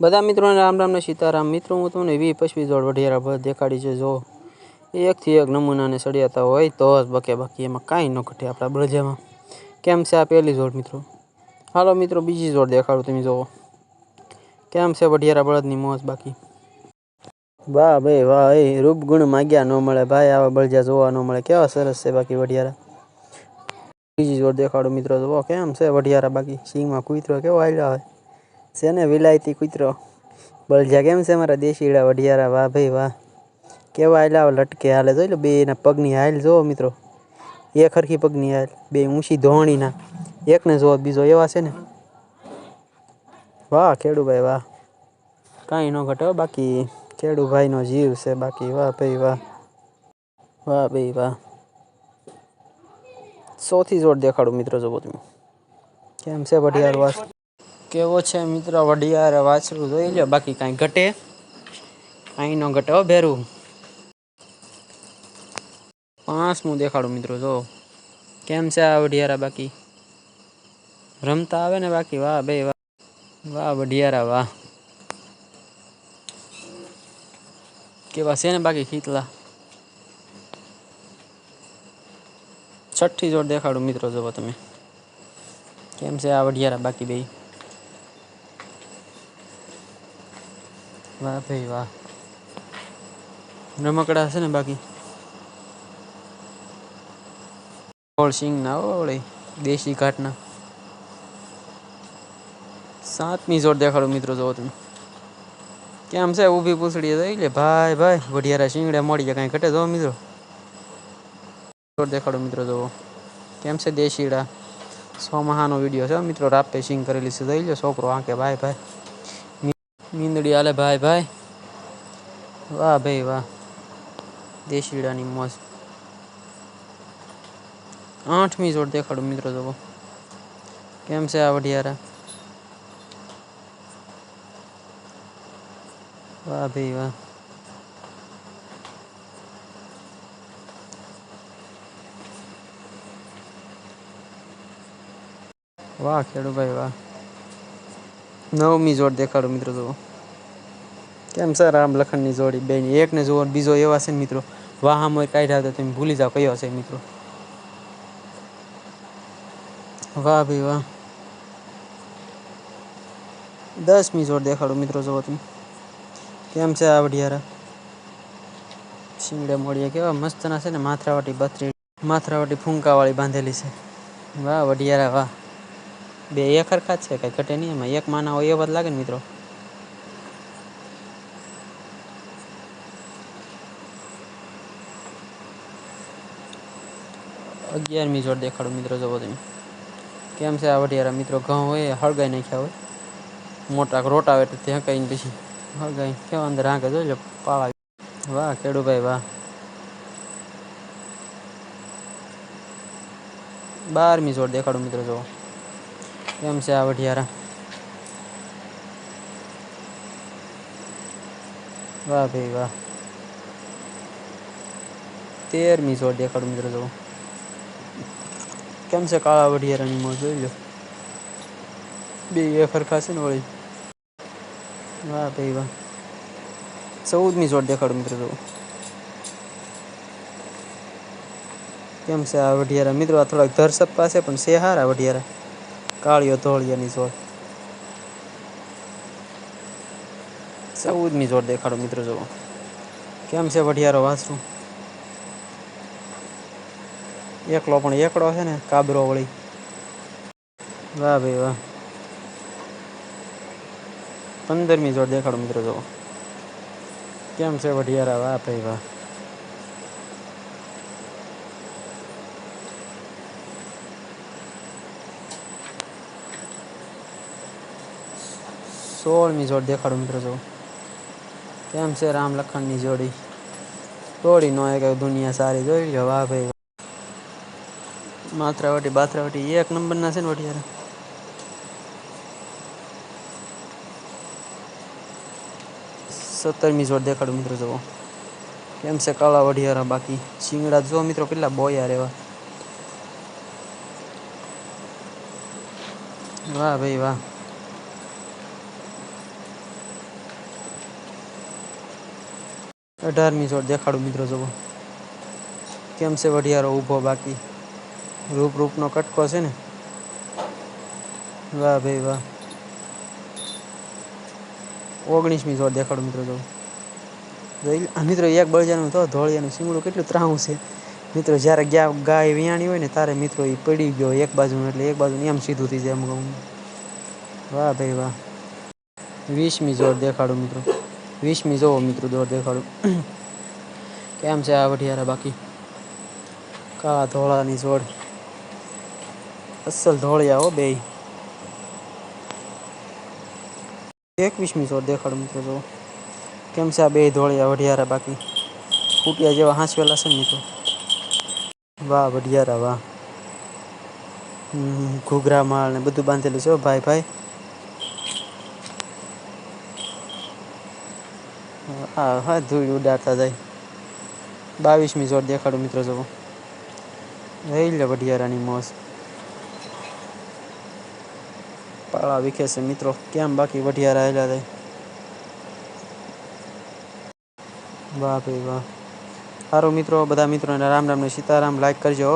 બધા મિत्रों राम राम ने सीताराम। मित्रों हूँ तमने 20-25 जोड़ वढियारा बस देखाड़ी छे। जो एक थी एक नमूना ने सड़ियाता होय तो ज बके बाकी एमां कांई न घटे आपड़ा बळजामां। केम छे आ पहेली जोड़ मित्रों। हालो मित्रों बीजी जोड़ देखाडुं तमे जोवो केम छे वढियारा बळदनी मोज बाकी। वाह भाई वाह, ए रूप गुण माग्या न मळे भाई, आवा बळजा जोवा न मळे। केवा सरस छे बाकी वढियारा। बीजी जोड़ देखाडुं मित्रों जोवो केम छे वढियारा बाकी। सींगमां कूतरो केवो आयलो होय छे ने विलायती कूतरो। बळजा केम छे मारा देशीड़ा वढियारा। वाह भाई वाह, केवा आयला लटके हाले जोई लो बेना पगनी हाल जोवो मित्रों। एक हरखी पगनी हाल, बे ऊंची धोवणीना एकने जोवो बीजो एवा छे ने। वाह खेडू भाई वाह, कांई न घटे हो बाकी। खेडू भाई नो जीव छे बाकी। वाह भाई वाह, वाह भाई वाह। चौथी जोड़ देखाडुं मित्रों जोवो तमे केम छे वढियारो वास। केवो छे मित्रों वढियारो वासरू जोई लो बाकी कांई घटे कांई न घटे हो भेरू। पांचमું देखाडुं मित्रों जो केम छे आ वढियारा बाकी। रमता आवे ने बाकी। वाह भाई वाह, वाह वढियारा वाह, केवा छे ने बाकी खीतला। छठी जोड़ देखाडुं मित्रों जोवो तमे केम छे आ वढियारा बाकी बेय। वाह भाई वाह, रमकड़ा छे ने बाकी। गोळ सींग ना हो वળી देशी घाटना। सातमी जोड़ देखाडुं मित्रों जोवो तमे केम छे ऊभी पूंछड़ी जोई ले भाई भाई। वढियारा सींगड़ा मोड़िया कांई घटे जो मित्रों। जोड़ देखाडुं मित्रों जोवो केम छे देशीड़ा। 100 महानो वीडियो छे मित्रों। रापे सींग करेली छे जोई लो। छोकरो हांके भाई भाई, मींदड़ी हाले भाई भाई। वाह भाई वाह, देशीड़ानी मौज। 8मी जोड़ देखाडुं मित्रों जोवो केम छे आ वढियारा। वाह भाई वाह, वाह खेडू भाई वाह। 9मी जोड़ देखाडुं मित्रों जोवो केम छे राम लखननी जोड़ी। बेय एक ने जोवो बीजो एवा छे मित्रों। वाहामोय काढ्या तो तमे भूली जाओ कयो छे मित्रों। वाह भाई वाह। 10मी जोड़ देखाडुं मित्रों जोवो तमे केम छे आ वढियारा। सींगड़े मोड़िया केवा मस्तना छे ने। माथरावटी बथरी, माथरावटी फूंका वाली बांधेली छे। वाह वढियारा वाह, बे एक हरखा छे कांई घटे नहीं एमां। एक माना होय एवा ज लागे ने मित्रों। 11मी जोड़ देखाडुं मित्रों जोवो तमे केम छे आ वढियारा मित्रों। घઉં होय हळगाई नाख्या होय मोटा रोटावेटर थी हकाईने पछी हळगाई केवा अंदर हांके जोई लो पाळा। वाह खेडू भाई वाह। 12मी जोड़ देखाडुं मित्रों जोवो केम छे आ वढियारा। वाह भाई वाह। 13मी जोड़ देखाडुं मित्रों जोवो केम छे काळा वढियारानी मोज जोई लो। बे एक हरखा छे ने वળી। वाह भाई वाह। 14मी जोड़ देखाडुं मित्रों जोवो केम छे आ वढियारा मित्रों। आ थोड़ा धरसप्पा छे पण छे हारा वढियारा। काळियो धोळियानी जोड़। 14मी जोड़ देखाडुं मित्रों जोवो केम छे वढियारो वासरू। एकलो पण एकड़ो छे ने काबरो वળી। वाह भाई वाह। 15मी जोड़ देखाडुं मित्रों जोवो केम छे वढियारा। वाह भाई वाह। 16मी जोड़ देखाडुं मित्रों जोवो केम छे राम लखननी जोड़ी। तोड़ी नो एक दुनिया सारी जोई लो। वाह भाई वाह। माथरावटी बाथरावटी एक नंबरना छे ने वढियारा। 17मी जोड़ देखाडुं मित्रों जोवो केम छे काळा वढियारा बाकी। सींगड़ा जो मित्रों केटला बोया रेवा। वाह भाई वाह। 18મી જોડ દેખાડું મિત્રો જુઓ કેમ છે વઢિયારો ઊભો બાકી રૂપનો કટકો છે ને વાહ ભાઈ વાહ 19મી જોડ દેખાડું મિત્રો જુઓ મિત્રો એક બળજાનું તો ધોળિયાનું શીંગડું કેટલું ત્રાહું છે મિત્રો જ્યારે ગાય વિયાણી હોય ને તારે મિત્રો એ પડી ગયો એક બાજુનું એટલે એક બાજુ એમ સીધું થઈ જાય અમુક વાહ ભાઈ વાહ 20મી જોડ દેખાડું મિત્રો 20મી જોવો મિત્રો જોડ દેખાડું કેમ છે આ વઢિયારા બાકી કાળા ધોળાની જોડ અસલ ધોળિયા હો બે 21મી જોડ દેખાડું મિત્રો જો કેમ છે આ બે ધોળિયા વઢિયારા બાકી ફૂટિયા જેવા હાંસવેલા છે ને મિત્રો વાહ વઢિયારા વાહ ઘૂઘરા માળ ને બધું બાંધેલું છે ભાઈ હા ધૂળ ઉડાડતા જાય 22મી જોડ દેખાડું મિત્રો જવો રહી લે વઢિયારાની મોજ પાળા વિખે છે મિત્રો કેમ બાકી વઢિયારા હેલા થાય વાહ ભાઈ વાહ સારું મિત્રો બધા મિત્રોને રામ રામ ને સીતારામ લાઈક કરજો